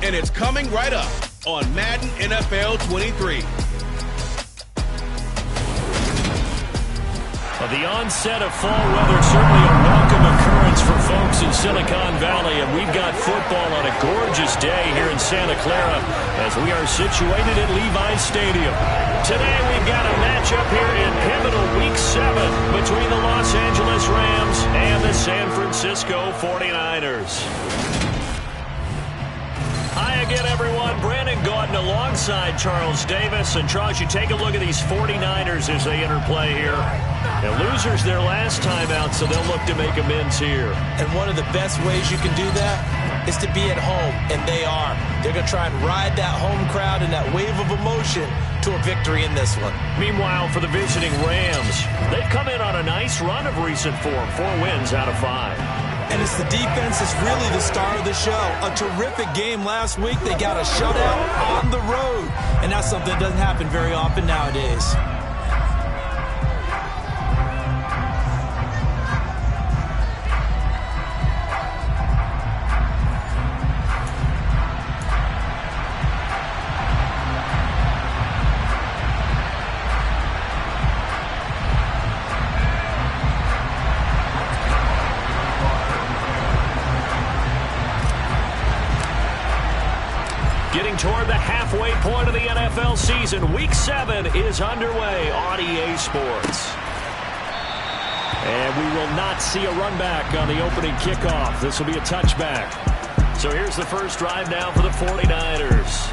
and it's coming right up on Madden NFL 23. The onset of fall weather, certainly a welcome occurrence for folks in Silicon Valley, and we've got football on a gorgeous day here in Santa Clara as we are situated at Levi's Stadium. Today we've got a matchup here in pivotal Week 7 between the Los Angeles Rams and the San Francisco 49ers. Hi again, everyone. Brandon Gaudin alongside Charles Davis. And Charles, you take a look at these 49ers as they interplay here. And losers their last time out, so they'll look to make amends here. And one of the best ways you can do that is to be at home, and they are. They're going to try and ride that home crowd and that wave of emotion to a victory in this one. Meanwhile, for the visiting Rams, they've come in on a nice run of recent form, 4 wins out of 5. And it's the defense that's really the star of the show. A terrific game last week. They got a shutout on the road, and that's something that doesn't happen very often nowadays. Getting toward the halfway point of the NFL season, Week 7 is underway on EA Sports. And we will not see a run back on the opening kickoff. This will be a touchback. So here's the first drive now for the 49ers.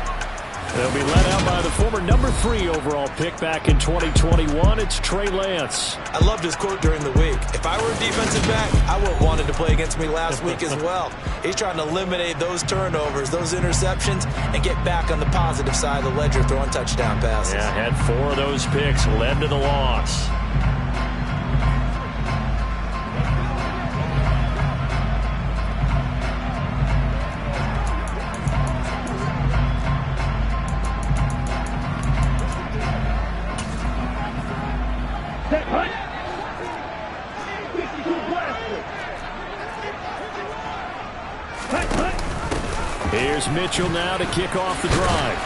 They'll be led out by the former number 3 overall pick back in 2021. It's Trey Lance. I loved his quote during the week. If I were a defensive back, I would have wanted to play against me last week as well. He's trying to eliminate those turnovers, those interceptions, and get back on the positive side of the ledger throwing touchdown passes. Yeah, had 4 of those picks, led to the loss. Here's Mitchell now to kick off the drive.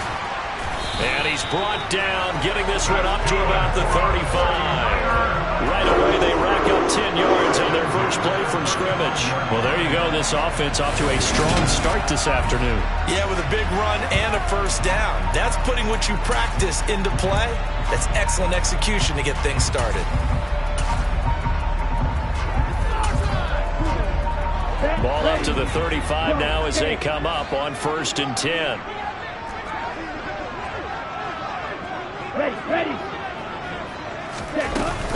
And he's brought down, getting this one up to about the 35. Right away, they rack up 10 yards on their first play from scrimmage. Well, there you go. This offense off to a strong start this afternoon. Yeah, with a big run and a first down. That's putting what you practice into play. That's excellent execution to get things started. Ball up to the 35 now as they come up on 1st and 10.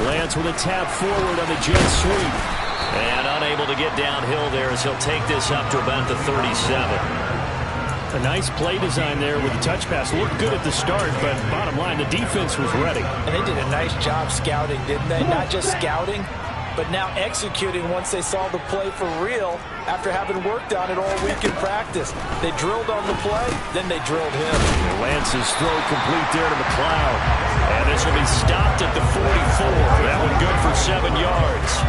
Lance with a tap forward on the jet sweep. And unable to get downhill there as he'll take this up to about the 37. A nice play design there with the touch pass. Looked good at the start, but bottom line, the defense was ready. And they did a nice job scouting, didn't they? Not just scouting, but now executing once they saw the play for real after having worked on it all week in practice. They drilled on the play, then they drilled him. Lance's throw complete there to McLeod. And this will be stopped at the 44. That one good for 7 yards.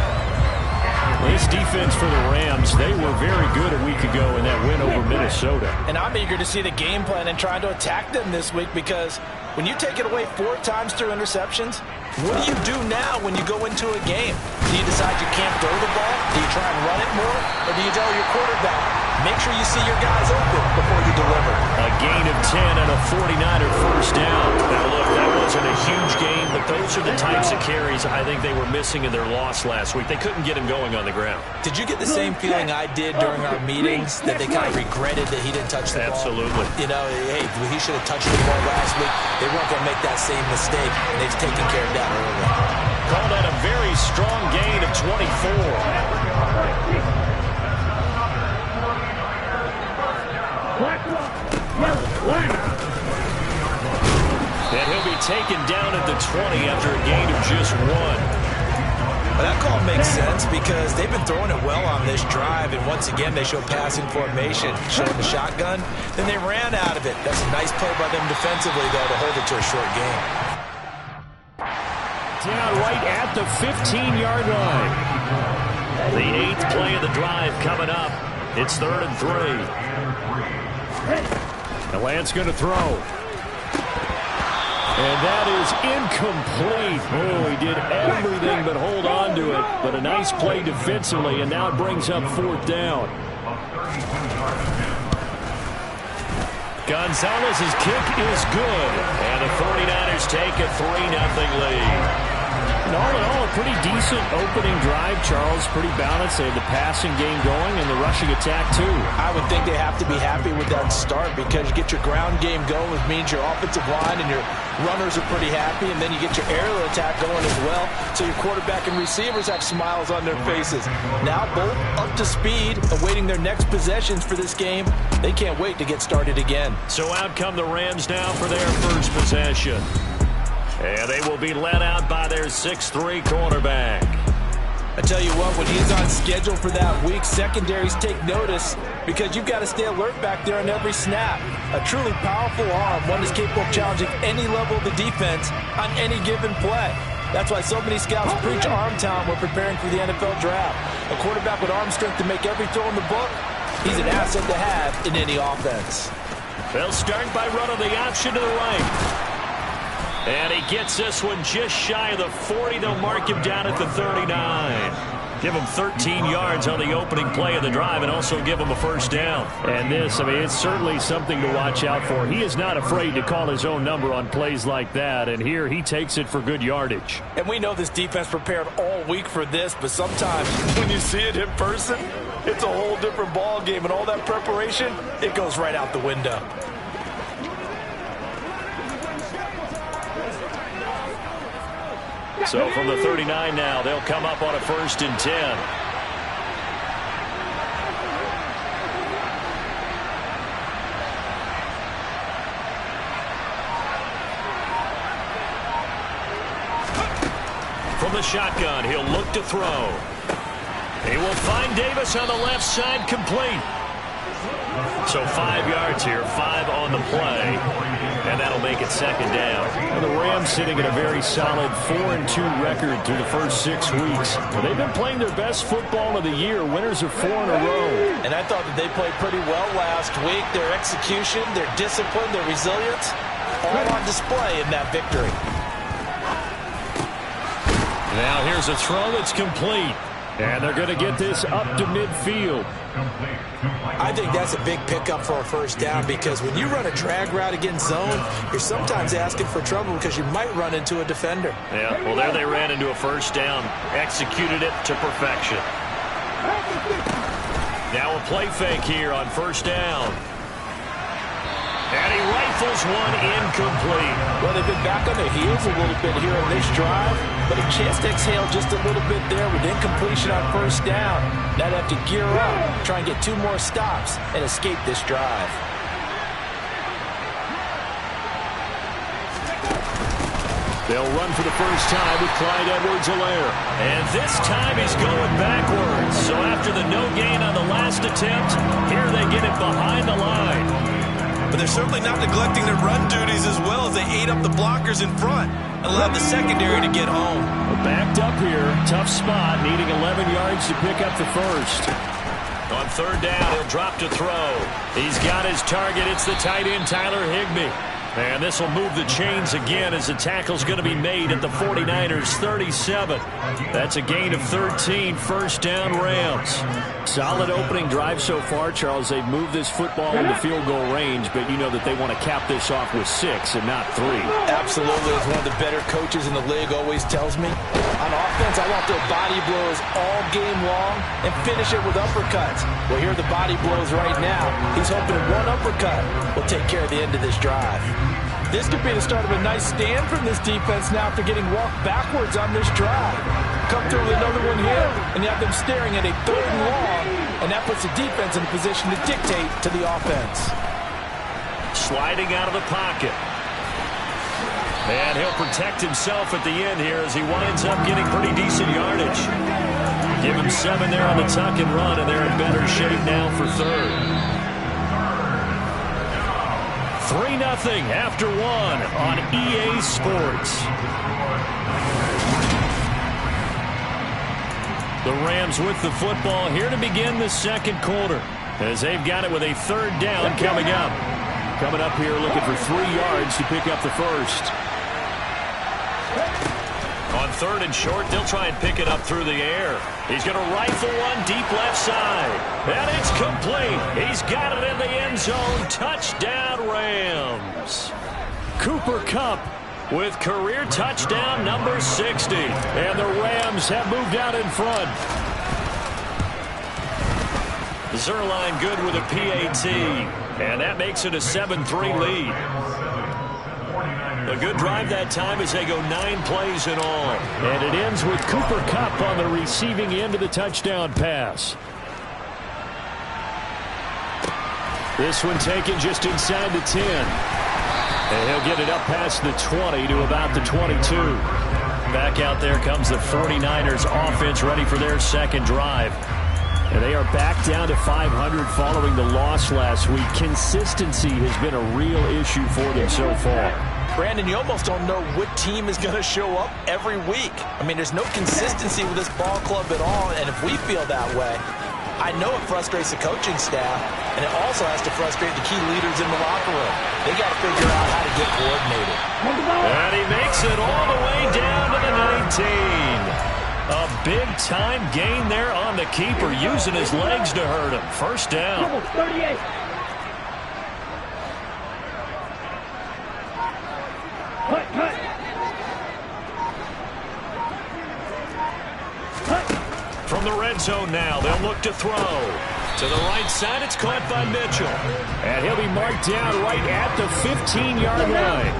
This defense for the Rams, they were very good a week ago in that win over Minnesota. And I'm eager to see the game plan and trying to attack them this week, because when you take it away 4 times through interceptions, what do you do now when you go into a game? Do you decide you can't throw the ball? Do you try and run it more? Or do you tell your quarterback, make sure you see your guys open before you deliver? A gain of 10 and a 49er first down. Now look, that wasn't a huge gain, but those are the types of carries I think they were missing in their loss last week. They couldn't get him going on the ground. Did you get the same feeling I did during our meetings, that they kind of regretted that he didn't touch the ball? Absolutely. You know, hey, he should have touched the ball last week. They weren't going to make that same mistake, and they've taken care of that early. Called that a very strong gain of 24. And he'll be taken down at the 20 after a gain of just 1. Well, that call makes sense because they've been throwing it well on this drive, and once again they show passing formation, showing the shotgun. Then they ran out of it. That's a nice play by them defensively, though, to hold it to a short game. Down right at the 15-yard line. The 8th play of the drive coming up. It's 3rd and 3. And Lance going to throw. And that is incomplete. Oh, he did everything but hold on to it. But a nice play defensively, and now it brings up 4th down. Gonzalez's kick is good. And the 49ers take a 3-0 lead. And all in all, a pretty decent opening drive, Charles. Pretty balanced. They have the passing game going and the rushing attack, too. I would think they have to be happy with that start because you get your ground game going, which means your offensive line and your runners are pretty happy, and then you get your aerial attack going as well, so your quarterback and receivers have smiles on their faces. Now both up to speed, awaiting their next possessions for this game. They can't wait to get started again. So out come the Rams now for their first possession. And they will be led out by their 6'3" quarterback. I tell you what, when he's on schedule for that week, secondaries take notice because you've got to stay alert back there on every snap. A truly powerful arm, one is capable of challenging any level of the defense on any given play. That's why so many scouts preach arm talent when preparing for the NFL draft. A quarterback with arm strength to make every throw in the book, he's an asset to have in any offense. They'll start by running the option to the right. And he gets this one just shy of the 40. They'll mark him down at the 39. Give him 13 yards on the opening play of the drive and also give him a first down. And this, I mean, it's certainly something to watch out for. He is not afraid to call his own number on plays like that. And here he takes it for good yardage. And we know this defense prepared all week for this, but sometimes when you see it in person, it's a whole different ball game. And all that preparation, it goes right out the window. So from the 39 now, they'll come up on a 1st and 10. From the shotgun, he'll look to throw. He will find Davis on the left side, complete. So 5 yards here, 5 on the play. And that'll make it 2nd down. And the Rams sitting at a very solid 4-2 record through the first 6 weeks. They've been playing their best football of the year. Winners of 4 in a row. And I thought that they played pretty well last week. Their execution, their discipline, their resilience, all on display in that victory. Now here's a throw that's complete. And they're going to get this up to midfield. I think that's a big pickup for a first down because when you run a drag route against zone, you're sometimes asking for trouble because you might run into a defender. Yeah, well, there they ran into a first down. Executed it to perfection. Now a play fake here on 1st down. And he rifles one incomplete. Well, they've been back on their heels a little bit here on this drive, but a chance to exhale just a little bit there with incompletion on 1st down. Now they have to gear up, try and get 2 more stops, and escape this drive. They'll run for the first time with Clyde Edwards-Helaire. And this time he's going backwards. So after the no gain on the last attempt, here they get it behind the line. But they're certainly not neglecting their run duties as well as they ate up the blockers in front and allowed the secondary to get home. Well, backed up here. Tough spot, needing 11 yards to pick up the first. On 3rd down, he'll drop to throw. He's got his target. It's the tight end, Tyler Higbee. And this will move the chains again as the tackle's going to be made at the 49ers 37. That's a gain of 13, 1st down Rams. Solid opening drive so far, Charles. They've moved this football into field goal range, but you know that they want to cap this off with 6 and not 3. Absolutely, as one of the better coaches in the league always tells me. On offense, I want their body blows all game long and finish it with uppercuts. Well, here are the body blows right now. He's hoping one uppercut will take care of the end of this drive. This could be the start of a nice stand from this defense now after getting walked backwards on this drive. Come through with another one here, and you have them staring at a 3rd and long, and that puts the defense in a position to dictate to the offense. Sliding out of the pocket. And he'll protect himself at the end here as he winds up getting pretty decent yardage. Give him 7 there on the tuck and run, and they're in better shape now for 3rd. 3-0 after 1 on EA Sports. The Rams with the football here to begin the 2nd quarter as they've got it with a 3rd down coming up. Coming up here looking for 3 yards to pick up the first. On 3rd and short, they'll try and pick it up through the air. He's going to rifle one deep left side. And it's complete. He's got it in the end zone. Touchdown, Rams. Cooper Kupp with career touchdown number 60. And the Rams have moved out in front. Zuerlein good with a PAT. And that makes it a 7-3 lead. A good drive that time as they go 9 plays in all. And it ends with Cooper Kupp on the receiving end of the touchdown pass. This one taken just inside the 10. And he'll get it up past the 20 to about the 22. Back out there comes the 49ers offense ready for their second drive. And they are back down to 500 following the loss last week. Consistency has been a real issue for them so far. Brandon, you almost don't know what team is going to show up every week. I mean, there's no consistency with this ball club at all, and if we feel that way, I know it frustrates the coaching staff, and it also has to frustrate the key leaders in the locker room. They got to figure out how to get coordinated. And he makes it all the way down to the 19. A big-time gain there on the keeper, using his legs to hurt him. First down. 38. From the red zone now, they'll look to throw. To the right side, it's caught by Mitchell. And he'll be marked down right at the 15-yard line.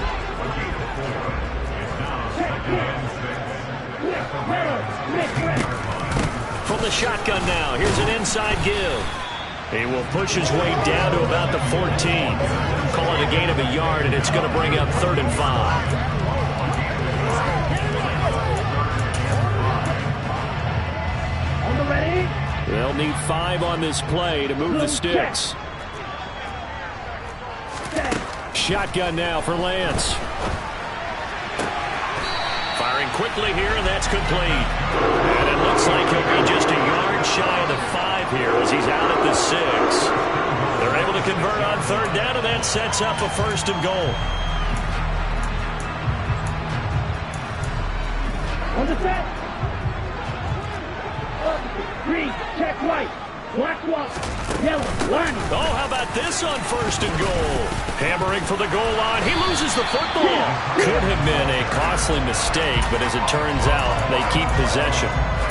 From the shotgun now, here's an inside give. He will push his way down to about the 14. Call it a gain of a yard, and it's going to bring up 3rd and 5. They'll need 5 on this play to move the sticks. Shotgun now for Lance. Firing quickly here, and that's complete. And it looks like he'll be just a yard shy of the 5 here as he's out at the 6. They're able to convert on 3rd down, and that sets up a 1st and goal. On the set. Green, check white. Black swap. Yellow, line. Oh, how about this on 1st and goal? Hammering for the goal line. He loses the football. Could have been a costly mistake, but as it turns out, they keep possession.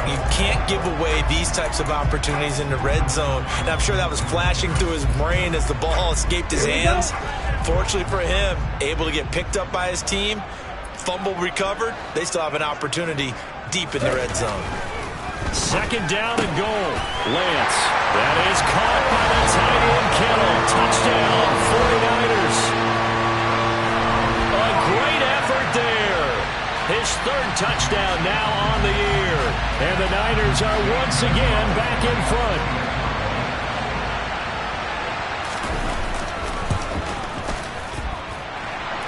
You can't give away these types of opportunities in the red zone. And I'm sure that was flashing through his brain as the ball escaped his hands. Fortunately for him, able to get picked up by his team, fumble recovered. They still have an opportunity deep in the red zone. 2nd down and goal. Lance. That is caught by the tight end Kittle. Touchdown, 49ers. A great effort there. His 3rd touchdown now on the year. And the Niners are once again back in front.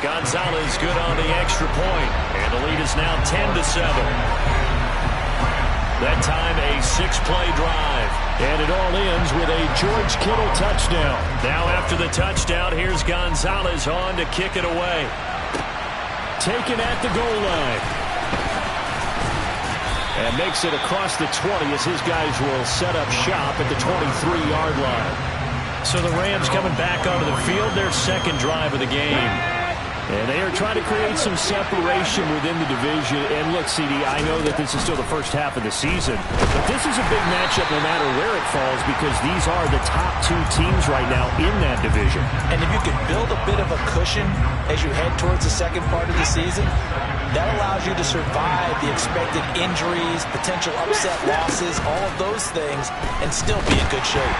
Gonzalez good on the extra point. And the lead is now 10-7. That time a 6-play drive. And it all ends with a George Kittle touchdown. Now after the touchdown, here's Gonzalez on to kick it away. Taken at the goal line. And makes it across the 20 as his guys will set up shop at the 23-yard line. So the Rams coming back onto the field, their 2nd drive of the game. And they are trying to create some separation within the division. And look, CD, I know that this is still the first half of the season, but this is a big matchup no matter where it falls because these are the top 2 teams right now in that division. And if you can build a bit of a cushion as you head towards the second part of the season, that allows you to survive the expected injuries, potential upset losses, all of those things, and still be in good shape.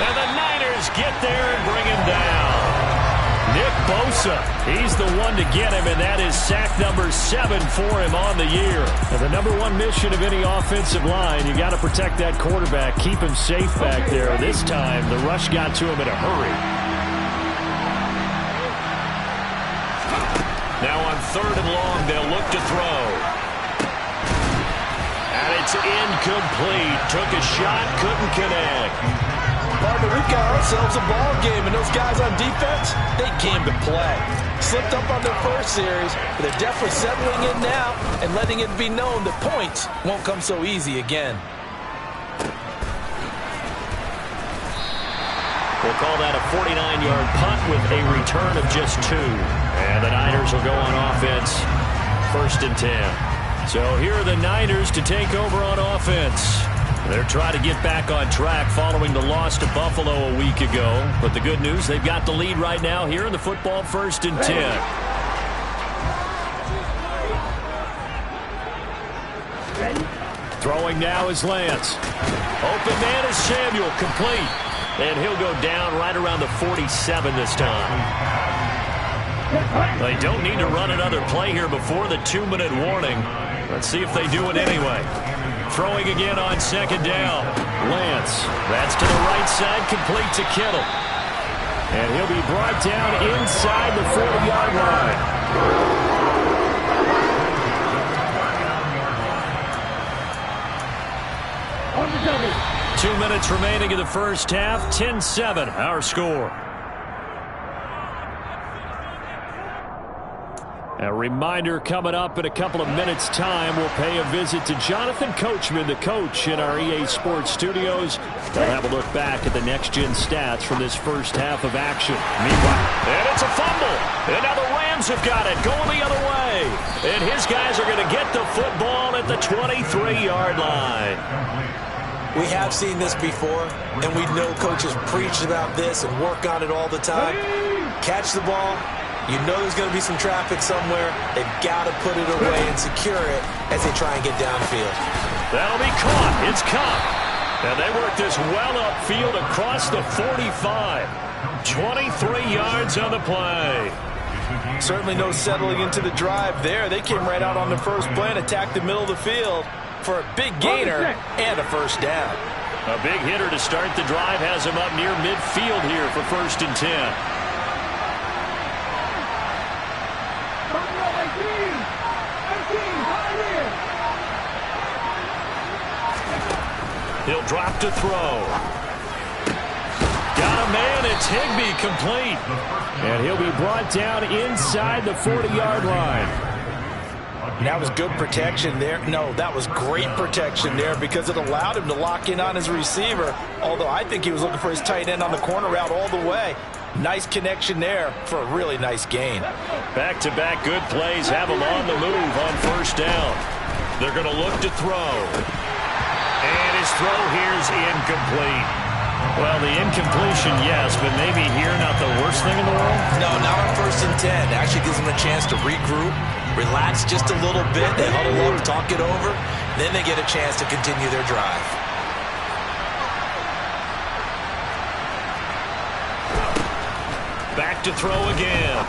And the Niners get there and bring him down. Nick Bosa, he's the one to get him, and that is sack number 7 for him on the year. And the number 1 mission of any offensive line, you got to protect that quarterback, keep him safe back there. This time, the rush got to him in a hurry. Now on 3rd and long, they'll look to throw. And it's incomplete. Took a shot, couldn't connect. but we've got ourselves a ball game, and those guys on defense, they came to play. Slipped up on their first series, but they're definitely settling in now and letting it be known that points won't come so easy again. We'll call that a 49-yard punt with a return of just 2. And the Niners will go on offense, 1st and 10. So here are the Niners to take over on offense. They're trying to get back on track following the loss to Buffalo a week ago. But the good news, they've got the lead right now here in the football, 1st and 10. Throwing now is Lance. Open man is Samuel, complete. And he'll go down right around the 47 this time. They don't need to run another play here before the 2-minute warning. Let's see if they do it anyway. Throwing again on 2nd down. Lance. That's to the right side, complete to Kittle. And he'll be brought down inside the 40-yard line. 2 minutes remaining in the first half. 10-7, our score. A reminder coming up in a couple of minutes' time. We'll pay a visit to Jonathan Coachman, the coach in our EA Sports studios. They'll have a look back at the next-gen stats from this first half of action. Meanwhile, and it's a fumble. And now the Rams have got it going the other way. And his guys are going to get the football at the 23-yard line. We have seen this before, and we know coaches preach about this and work on it all the time. Catch the ball. You know there's going to be some traffic somewhere. They've got to put it away and secure it as they try and get downfield. That'll be caught. It's caught. And they work this well upfield across the 45. 23 yards on the play. Certainly no settling into the drive there. They came right out on the first play and attacked the middle of the field for a big gainer and a first down. A big hitter to start the drive has him up near midfield here for 1st and 10. He'll drop to throw. Got a man, it's Higbee, complete. And he'll be brought down inside the 40-yard line. That was good protection there. No, that was great protection there because it allowed him to lock in on his receiver, although I think he was looking for his tight end on the corner route all the way. Nice connection there for a really nice gain. Back-to-back good plays have him on the move on 1st down. They're going to look to throw. And his throw here is incomplete. Well, the incompletion, yes, but maybe here not the worst thing in the world? No, not on 1st and 10. It actually gives them a chance to regroup, relax just a little bit. They huddle up, talk it over. Then they get a chance to continue their drive. Back to throw again.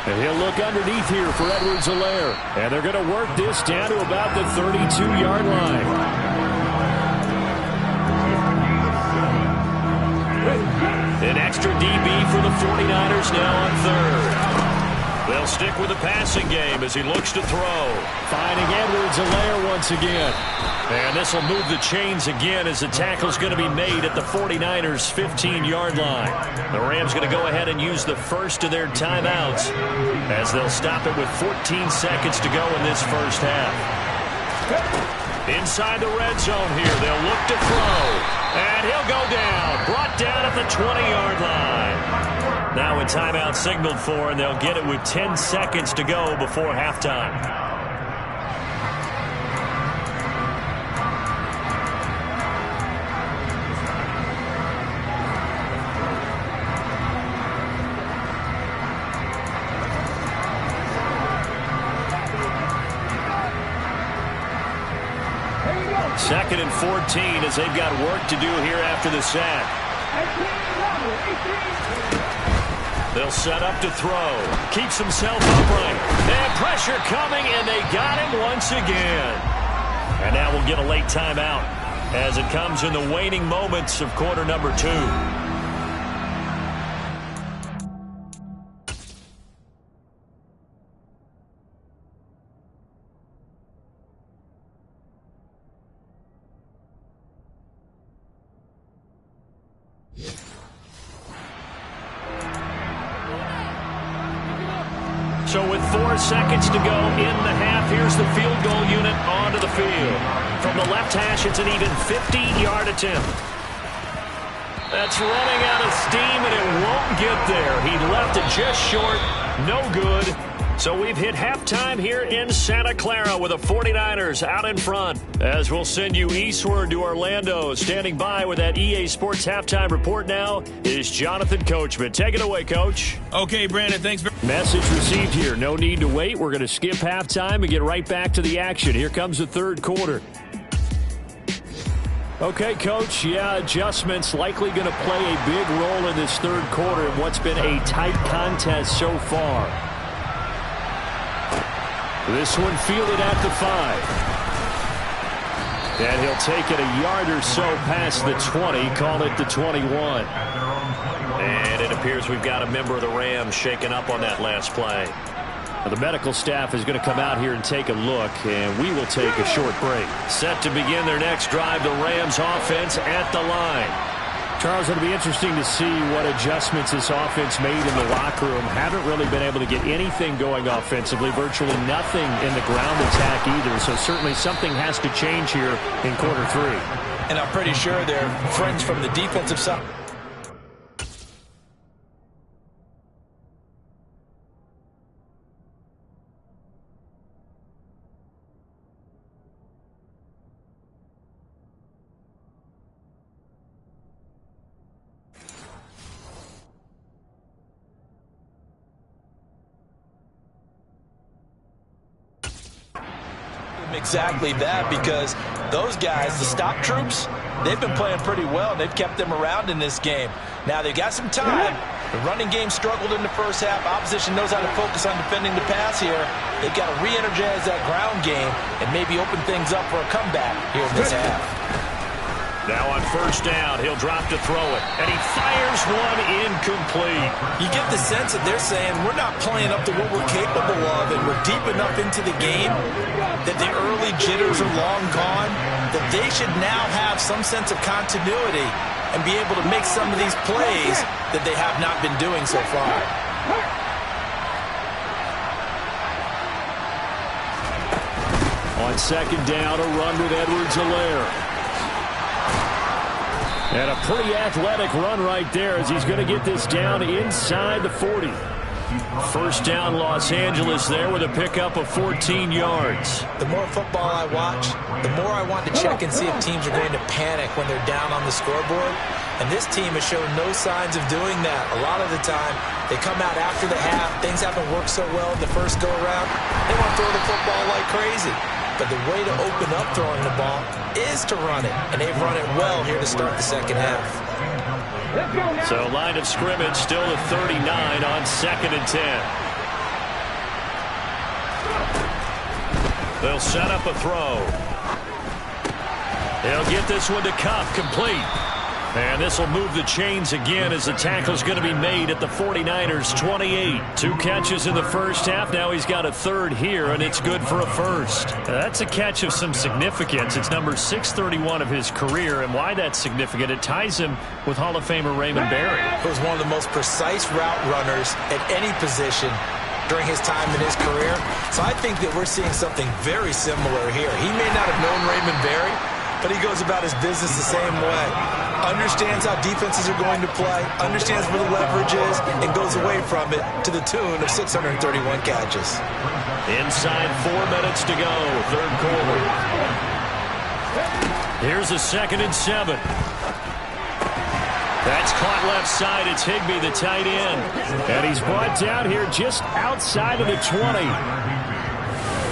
And he'll look underneath here for Edwards-Helaire. And they're going to work this down to about the 32-yard line. An extra DB for the 49ers now on 3rd. They'll stick with the passing game as he looks to throw. Finding Edwards-Helaire once again. And this will move the chains again as the tackle's going to be made at the 49ers' 15-yard line. The Rams going to go ahead and use the first of their timeouts as they'll stop it with 14 seconds to go in this first half. Inside the red zone here, they'll look to throw. And he'll go down, brought down at the 20-yard line. Now a timeout signaled for, and they'll get it with 10 seconds to go before halftime. Second and 14 as they've got work to do here after the sack. They'll set up to throw. Keeps himself upright. And pressure coming, and they got him once again. And now we'll get a late timeout as it comes in the waning moments of quarter number 2. So with 4 seconds to go in the half, here's the field goal unit onto the field. From the left hash, it's an even 50-yard attempt. That's running out of steam, and it won't get there. He left it just short. No good. So we've hit halftime here in Santa Clara with the 49ers out in front. As we'll send you eastward to Orlando. Standing by with that EA Sports halftime report now is Jonathan Coachman. Take it away, Coach. Okay, Brandon, thanks. Message received here. No need to wait. We're going to skip halftime and get right back to the action. Here comes the third quarter. Okay, Coach, adjustments likely going to play a big role in this third quarter in what's been a tight contest so far. This one fielded at the 5. And he'll take it a yard or so past the 20, call it the 21. And it appears we've got a member of the Rams shaken up on that last play. Now, the medical staff is going to come out here and take a look, and we will take a short break. Set to begin their next drive, the Rams offense at the line. Charles, it'll be interesting to see what adjustments this offense made in the locker room. Haven't really been able to get anything going offensively, virtually nothing in the ground attack either. So certainly something has to change here in quarter 3. And I'm pretty sure they're friends from the defensive side. Exactly that, because those guys, the stop troops, they've been playing pretty well. They've kept them around in this game. Now they've got some time. The running game struggled in the first half. Opposition knows how to focus on defending the pass here. They've got to re-energize that ground game and maybe open things up for a comeback here in this half. Now on first down, he'll drop to throw it, and he fires one incomplete. You get the sense that they're saying we're not playing up to what we're capable of, and we're deep enough into the game that the early jitters are long gone, that they should now have some sense of continuity and be able to make some of these plays that they have not been doing so far. On second down, a run with Edwards-Helaire. And a pretty athletic run right there as he's going to get this down inside the 40. First down, Los Angeles there with a pickup of 14 yards. The more football I watch, the more I want to check and see if teams are going to panic when they're down on the scoreboard. And this team has shown no signs of doing that. A lot of the time, they come out after the half. Things haven't worked so well in the first go-around. They want to throw the football like crazy. But the way to open up throwing the ball is to run it. And they've run it well here to start the second half. So line of scrimmage still at 39 on 2nd and 10. They'll set up a throw. They'll get this one to Kupp, complete. And this will move the chains again as the tackle's going to be made at the 49ers 28. 2 catches in the first half. Now he's got a third here, and it's good for a first. That's a catch of some significance. It's number 631 of his career, and why that's significant, it ties him with Hall of Famer Raymond Berry. He was one of the most precise route runners at any position during his time in his career. So I think that we're seeing something very similar here. He may not have known Raymond Berry, but he goes about his business the same way. Understands how defenses are going to play, understands where the leverage is, and goes away from it to the tune of 631 catches. Inside 4 minutes to go, third quarter. Here's a 2nd and 7. That's caught left side. It's Higbee, the tight end. And he's brought down here just outside of the 20.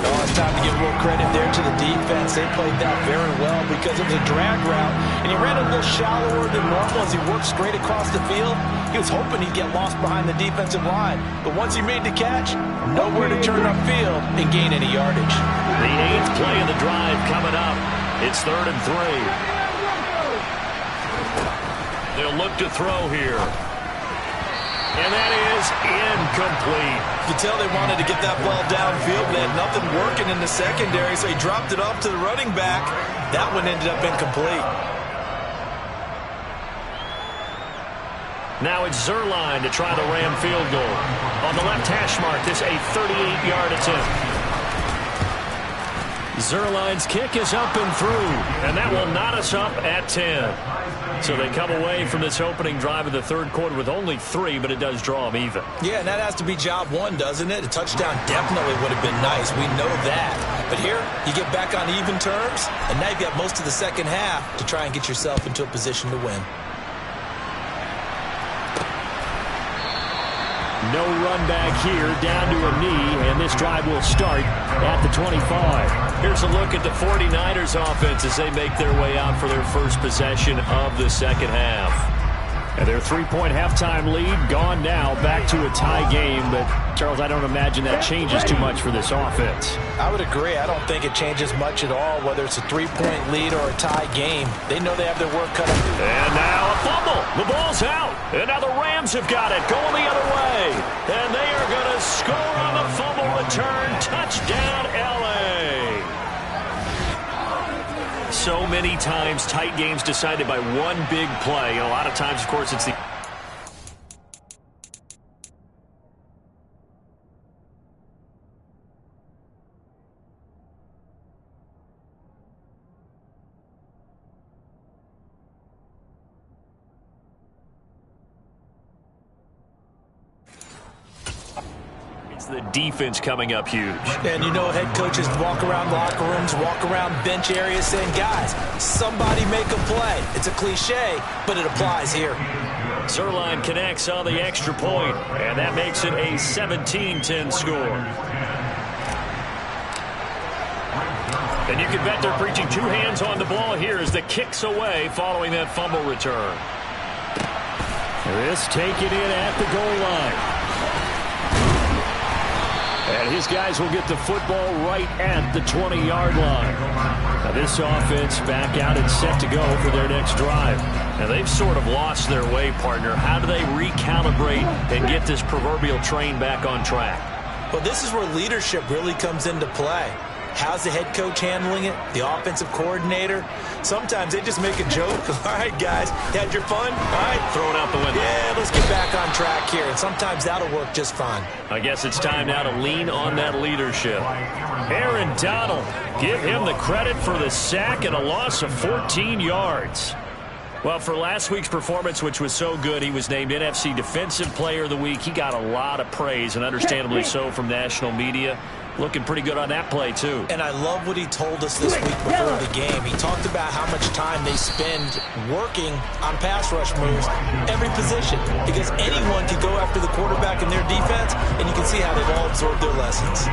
Oh, it's time to give a little credit there to the defense. They played that very well because it was a drag route, and he ran a little shallower than normal as he worked straight across the field. He was hoping he'd get lost behind the defensive line, but once he made the catch, nowhere to turn upfield and gain any yardage. The 8th play of the drive coming up. It's 3rd and 3. They'll look to throw here. And that is incomplete. You can tell they wanted to get that ball downfield. They had nothing working in the secondary, so he dropped it off to the running back. That one ended up incomplete. Now it's Zuerlein to try the Ram field goal. On the left hash mark, this a 38-yard attempt. Zuerlein's kick is up and through, and that will knot us up at 10. So they come away from this opening drive of the third quarter with only 3, but it does draw them even. Yeah, and that has to be job one, doesn't it? A touchdown definitely would have been nice. We know that. But here, you get back on even terms, and now you've got most of the second half to try and get yourself into a position to win. No run back here, down to a knee, and this drive will start at the 25. Here's a look at the 49ers offense as they make their way out for their first possession of the second half. And their 3-point halftime lead gone now, back to a tie game. But, Charles, I don't imagine that changes too much for this offense. I would agree. I don't think it changes much at all, whether it's a 3-point lead or a tie game. They know they have their work cut out. And now a fumble. The ball's out. And now the Rams have got it, going the other way. And they are going to score on the fumble return. Touchdown, L.A. So many times tight games decided by one big play. A lot of times, of course, it's the... the defense coming up huge. And you know, head coaches walk around locker rooms, walk around bench areas saying, guys, somebody make a play. It's a cliche, but it applies here. Zuerlein connects on the extra point, and that makes it a 17-10 score. And you can bet they're preaching two hands on the ball here as the kick's away following that fumble return. This taken in at the goal line. And his guys will get the football right at the 20-yard line. Now this offense back out and set to go for their next drive. Now they've sort of lost their way, partner. How do they recalibrate and get this proverbial train back on track? Well, this is where leadership really comes into play. How's the head coach handling it? The offensive coordinator? Sometimes they just make a joke. All right, guys, you had your fun? All right. Throw it out the window. Yeah, let's get back on track here. And sometimes that'll work just fine. I guess it's time now to lean on that leadership. Aaron Donald, give him the credit for the sack and a loss of 14 yards. Well, for last week's performance, which was so good, he was named NFC Defensive Player of the Week. He got a lot of praise, and understandably so, from national media. Looking pretty good on that play, too. And I love what he told us this week before the game. He talked about how much time they spend working on pass rush moves, every position, because anyone can go after the quarterback in their defense, and you can see how they've all absorbed their lessons.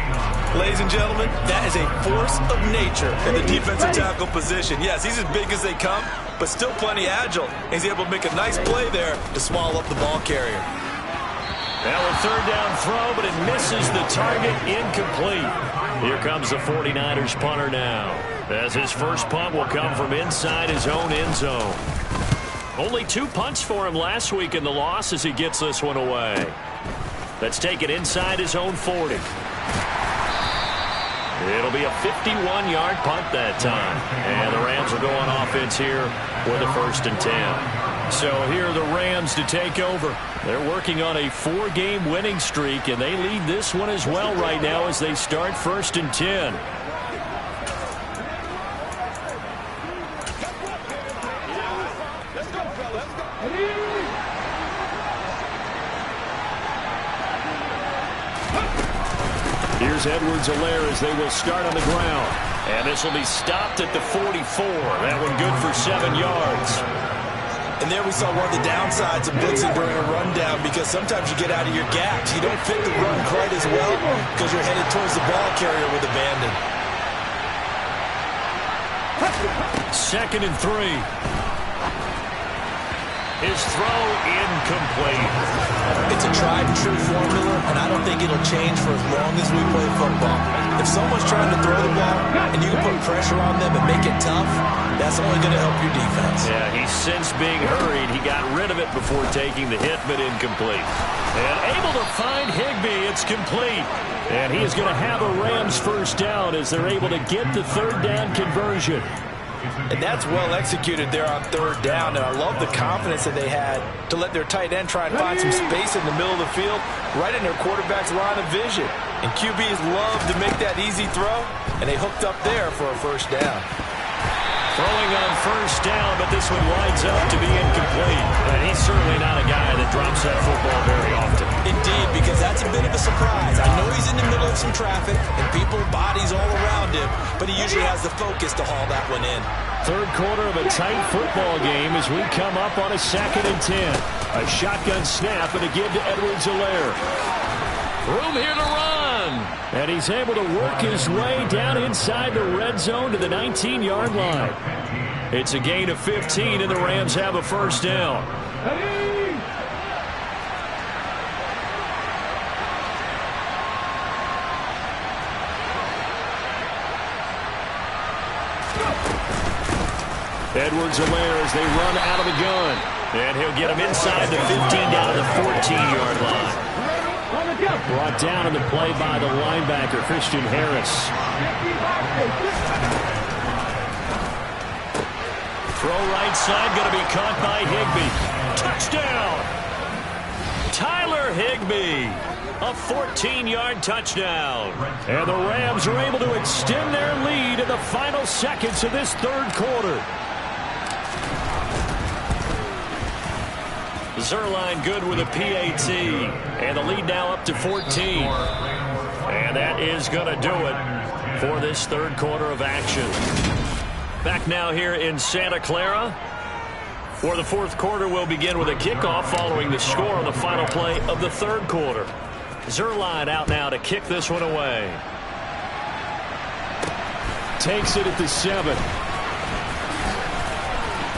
Ladies and gentlemen, that is a force of nature in the defensive tackle position. Yes, he's as big as they come, but still plenty agile. He's able to make a nice play there to swallow up the ball carrier. Now a third down throw, but it misses the target, incomplete. Here comes the 49ers punter now, as his first punt will come from inside his own end zone. Only 2 punts for him last week in the loss as he gets this one away. Let's take it inside his own 40. It'll be a 51-yard punt that time. And the Rams are going offense here with a 1st and 10. So here are the Rams to take over. They're working on a 4-game winning streak, and they lead this one as well right now as they start 1st and 10. Here's Edwards-Helaire as they will start on the ground. And this will be stopped at the 44. That one good for 7 yards. And there we saw one of the downsides of blitzing during a rundown, because sometimes you get out of your gaps. You don't fit the run quite as well because you're headed towards the ball carrier with abandon. 2nd and 3. His throw incomplete. It's a tried-and-true formula, and I don't think it'll change for as long as we play football. If someone's trying to throw the ball and you can put pressure on them and make it tough, that's only going to help your defense. Yeah, he's since being hurried. He got rid of it before taking the hit, but incomplete. And able to find Higbee. It's complete. And he is going to have a Rams first down as they're able to get the 3rd down conversion. And that's well executed there on third down. And I love the confidence that they had to let their tight end try and find some space in the middle of the field, right in their quarterback's line of vision. And QBs love to make that easy throw, and they hooked up there for a first down. Throwing on first down, but this one winds up to be incomplete. And he's certainly not a guy that drops that football very often. Indeed, because that's a bit of a surprise. I know he's in the middle of some traffic and people, bodies all around him, but he usually has the focus to haul that one in. Third quarter of a tight football game as we come up on a 2nd and 10. A shotgun snap and a give to Edwards-Helaire. Room here to run. And he's able to work his way down inside the red zone to the 19-yard line. It's a gain of 15, and the Rams have a first down. Edwards-Helaire as they run out of the gun. And he'll get him inside the 15 down to the 14-yard line. Brought down in the play by the linebacker, Christian Harris. Throw right side, going to be caught by Higbee. Touchdown! Tyler Higbee. A 14-yard touchdown. And the Rams are able to extend their lead in the final seconds of this third quarter. Zuerlein good with a PAT. And the lead now up to 14. And that is going to do it for this third quarter of action. Back now here in Santa Clara. For the fourth quarter, we'll begin with a kickoff following the score on the final play of the third quarter. Zuerlein out now to kick this one away. Takes it at the 7.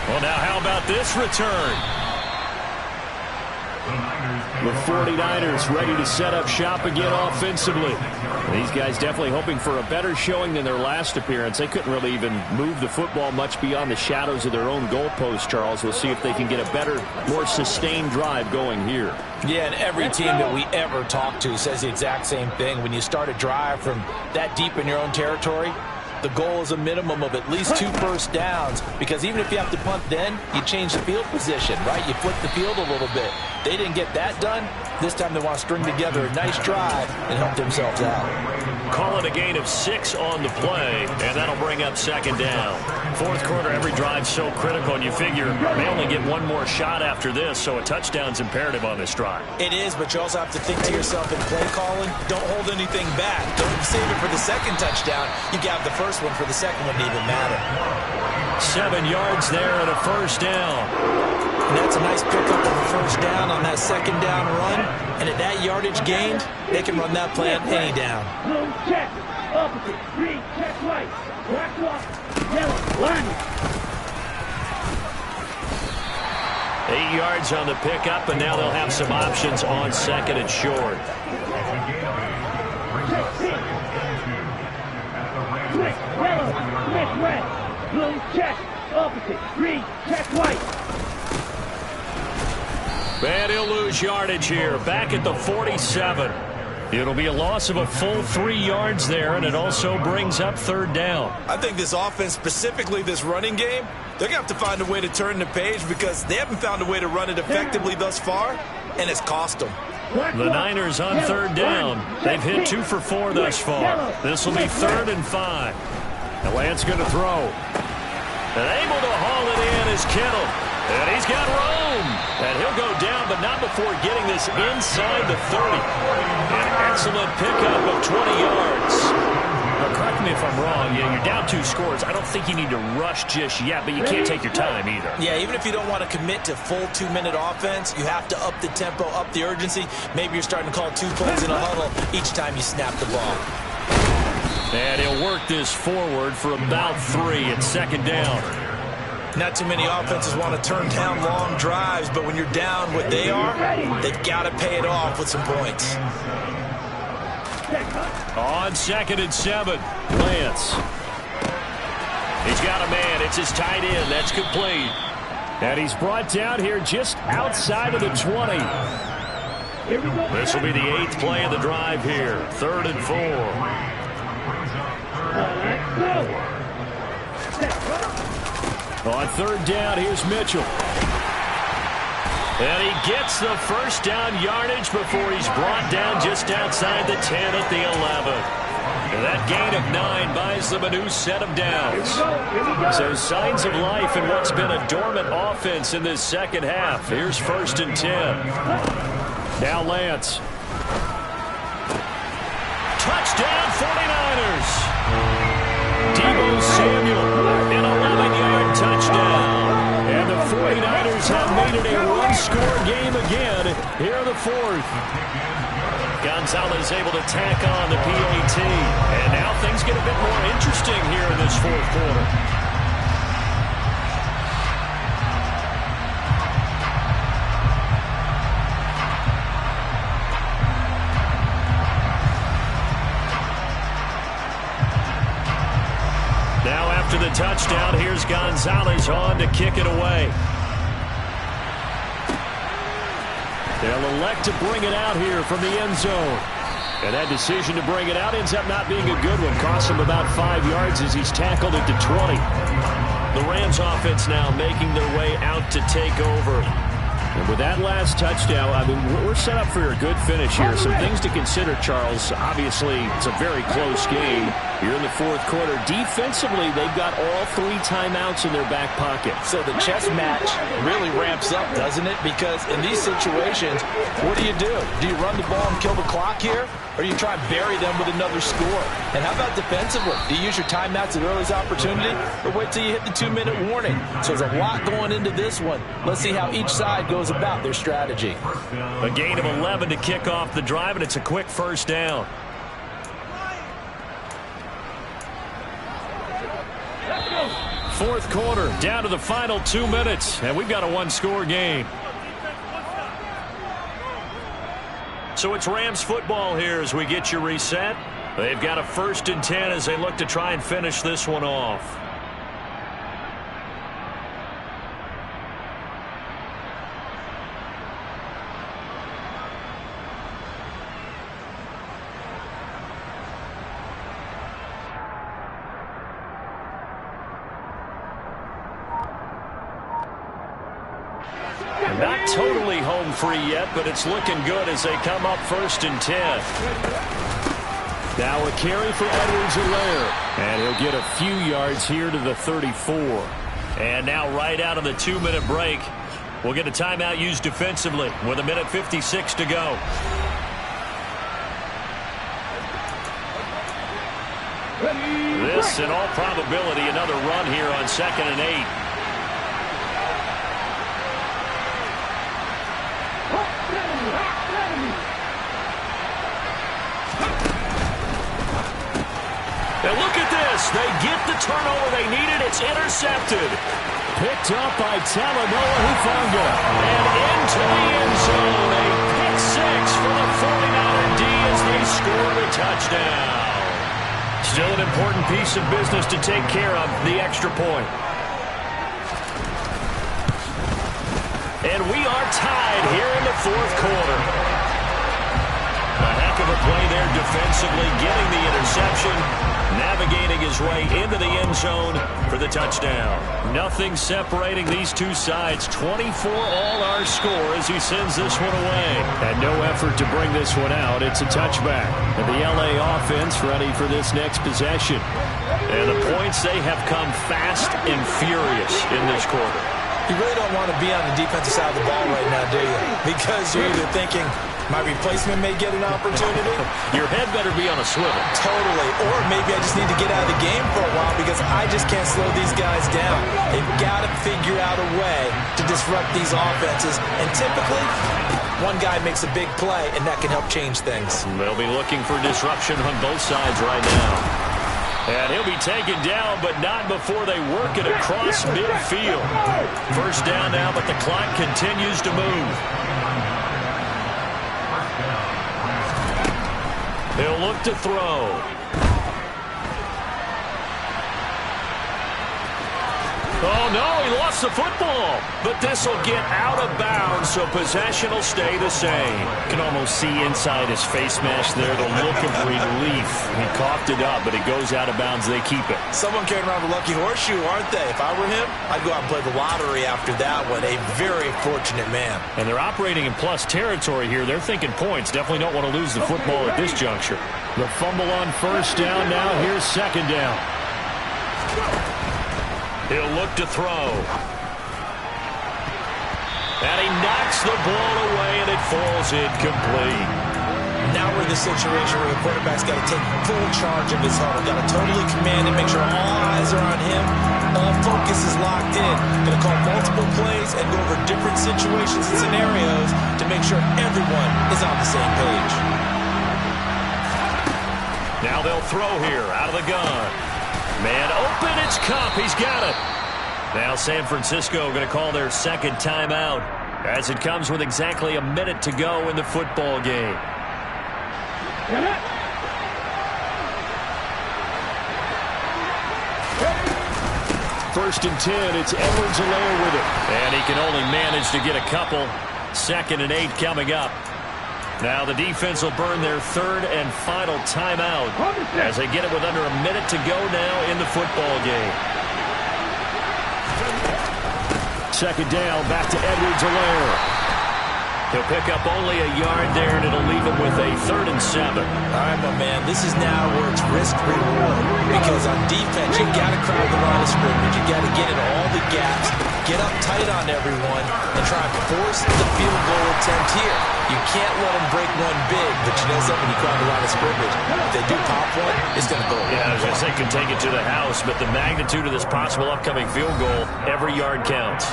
Well, now how about this return? The 49ers ready to set up shop again offensively. These guys definitely hoping for a better showing than their last appearance. They couldn't really even move the football much beyond the shadows of their own goalpost, Charles. We'll see if they can get a better, more sustained drive going here. Yeah, and every team that we ever talk to says the exact same thing. When you start a drive from that deep in your own territory, the goal is a minimum of at least 2 first downs, because even if you have to punt then, you change the field position, right? You flip the field a little bit. They didn't get that done. This time they want to string together a nice drive and help themselves out. Call it a gain of 6 on the play, and that'll bring up second down. Fourth quarter, every drive's so critical, and you figure they only get one more shot after this, so a touchdown's imperative on this drive. It is, but you also have to think to yourself in play calling, don't hold anything back. Don't save it for the second touchdown. You got the first one for the second one to even matter. 7 yards there and a first down. And that's a nice pickup of a first down on that second down run. And at that yardage gained, they can run that play on any down. Blue check, opposite, green check right, black walk, yellow, line. 8 yards on the pickup, and now they'll have some options on second and short. Switch, yellow, switch red, blue check, opposite, green check white. And he'll lose yardage here, back at the 47. It'll be a loss of a full 3 yards there, and it also brings up third down. I think this offense, specifically this running game, they're going to have to find a way to turn the page, because they haven't found a way to run it effectively thus far, and it's cost them. The Niners on third down. They've hit 2 for 4 thus far. This will be 3rd and 5. And Lance going to throw. And able to haul it in is Kittle. And he's got room. And he'll go down, but not before getting this inside the 30. An excellent pickup of 20 yards. Now, correct me if I'm wrong. Yeah, you're down 2 scores. I don't think you need to rush just yet, but you can't take your time either. Yeah, even if you don't want to commit to full 2-minute offense, you have to up the tempo, up the urgency. Maybe you're starting to call 2 plays in a huddle each time you snap the ball. And he'll work this forward for about 3 at second down. Not too many offenses want to turn down long drives, but when you're down what they are, they've got to pay it off with some points. On 2nd and 7, Lance. He's got a man. It's his tight end. That's complete. And he's brought down here just outside of the 20. This will be the 8th play of the drive here. 3rd and 4. On third down, here's Mitchell. And he gets the first down yardage before he's brought down just outside the 10 at the 11. And that gain of 9 buys them a new set of downs. So signs of life in what's been a dormant offense in this second half. Here's 1st and 10. Now Lance. Touchdown 49ers. Deebo Samuel, an 11-yard touchdown. And the 49ers have made it a one-score game again here in the 4th. Gonzalez able to tack on the PAT. And now things get a bit more interesting here in this 4th quarter. Now after the touchdown, here's Gonzalez on to kick it away. They'll elect to bring it out here from the end zone. And that decision to bring it out ends up not being a good one. Costs him about 5 yards as he's tackled at the 20. The Rams offense now making their way out to take over. And with that last touchdown, I mean, we're set up for a good finish here. Some things to consider, Charles. Obviously, it's a very close game. You're in the 4th quarter. Defensively, they've got all 3 timeouts in their back pocket. So the chess match really ramps up, doesn't it? Because in these situations, what do? Do you run the ball and kill the clock here? Or do you try and bury them with another score? And how about defensively? Do you use your timeouts at earliest opportunity? Or wait till you hit the 2-minute warning? So there's a lot going into this one. Let's see how each side goes about their strategy. A gain of 11 to kick off the drive, and it's a quick first down. Fourth quarter, down to the final 2 minutes, and we've got a one-score game. So it's Rams football here as we get you reset. They've got a 1st and 10 as they look to try and finish this one off. Not totally home free yet, but it's looking good as they come up 1st and 10. Now a carry for Edwards-Helaire. And he'll get a few yards here to the 34. And now right out of the 2-minute break, we'll get a timeout used defensively with 1:56 to go. This, in all probability, another run here on 2nd and 8. And look at this. They get the turnover they needed. It's intercepted. Picked up by Talanoa Hufanga. And into the end zone. A pick 6 for the 49er D as they score the touchdown. Still an important piece of business to take care of, the extra point. And we are tied here in the 4th quarter. A heck of a play there defensively, getting the interception, navigating his way into the end zone for the touchdown. Nothing separating these two sides. 24 all our score as he sends this one away. And no effort to bring this one out. It's a touchback. And the LA offense ready for this next possession. And the points, they have come fast and furious in this quarter. You really don't want to be on the defensive side of the ball right now, do you? Because you're either thinking, my replacement may get an opportunity. Your head better be on a swivel. Totally. Or maybe I just need to get out of the game for a while because I just can't slow these guys down. They've got to figure out a way to disrupt these offenses. And typically, one guy makes a big play, and that can help change things. They'll be looking for disruption on both sides right now. And he'll be taken down, but not before they work it across midfield. First down now, but the clock continues to move. He'll look to throw. Oh, no, he lost the football. But this will get out of bounds, so possession will stay the same. You can almost see inside his face mask there the look of relief. He coughed it up, but it goes out of bounds. They keep it. Someone carrying around a lucky horseshoe, aren't they? If I were him, I'd go out and play the lottery after that one. A very fortunate man. And they're operating in plus territory here. They're thinking points. Definitely don't want to lose the football at this juncture. The fumble on first down. Now here's second down. He'll look to throw. And he knocks the ball away, and it falls incomplete. Now we're in the situation where the quarterback's got to take full charge of his huddle. Got to totally command and make sure all eyes are on him. All focus is locked in. Going to call multiple plays and go over different situations and scenarios to make sure everyone is on the same page. Now they'll throw here out of the gun. Man open, it's Kupp. He's got it. Now San Francisco going to call their second timeout as it comes with exactly a minute to go in the football game. First and 10, it's Edwards-Helaire with it. And he can only manage to get a couple. 2nd and 8 coming up. Now the defense will burn their third and final timeout as they get it with under a minute to go now in the football game. Second down, back to Edwards-Helaire. He'll pick up only a yard there, and it'll leave him with a 3rd and 7. All right, my man, this is now where it's risk-reward. Because on defense, you got to crowd the line of scrimmage. You got to get into all the gaps, get up tight on everyone, and try and force the field goal attempt here. You can't let them break one big, but you know something, you crowd the line of scrimmage. If they do pop one, it's going to go. Yeah, I was going to say can take it to the house, but the magnitude of this possible upcoming field goal, every yard counts.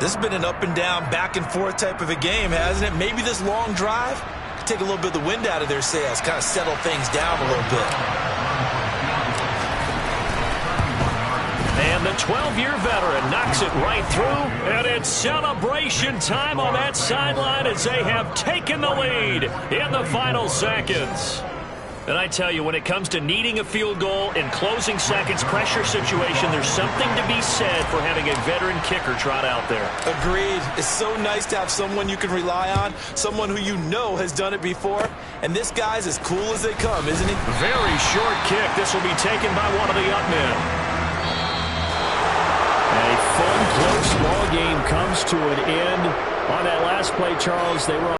This has been an up and down, back and forth type of a game, hasn't it? Maybe this long drive could take a little bit of the wind out of their sails, kind of settle things down a little bit. And the 12-year veteran knocks it right through, and it's celebration time on that sideline as they have taken the lead in the final seconds. And I tell you, when it comes to needing a field goal in closing seconds, pressure situation, there's something to be said for having a veteran kicker trot out there. Agreed. It's so nice to have someone you can rely on, someone who you know has done it before. And this guy's as cool as they come, isn't he? Very short kick. This will be taken by one of the up men. A fun, close ball game comes to an end. On that last play, Charles, they were